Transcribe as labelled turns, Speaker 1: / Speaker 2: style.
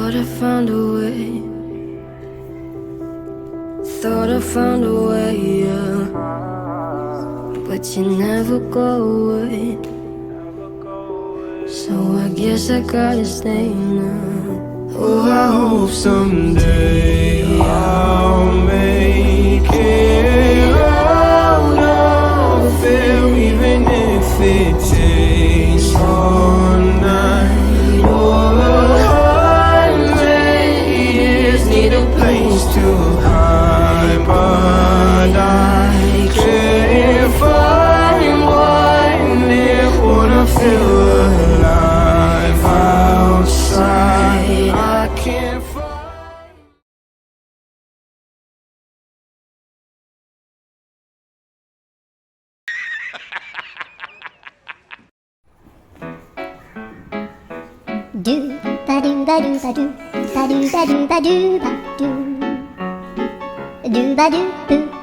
Speaker 1: Thought I found a way. Thought I found a way, yeah. But you never go away. So I guess I gotta stay now. Oh, I hope someday I'll make it out of there, even if it takes all night or 100 years. Need a place to hide, but I can't find one there. Wanna feel alive outside. I can't find.
Speaker 2: Do ba do ba do ba do ba do ba do ba do ba do ba do ba do.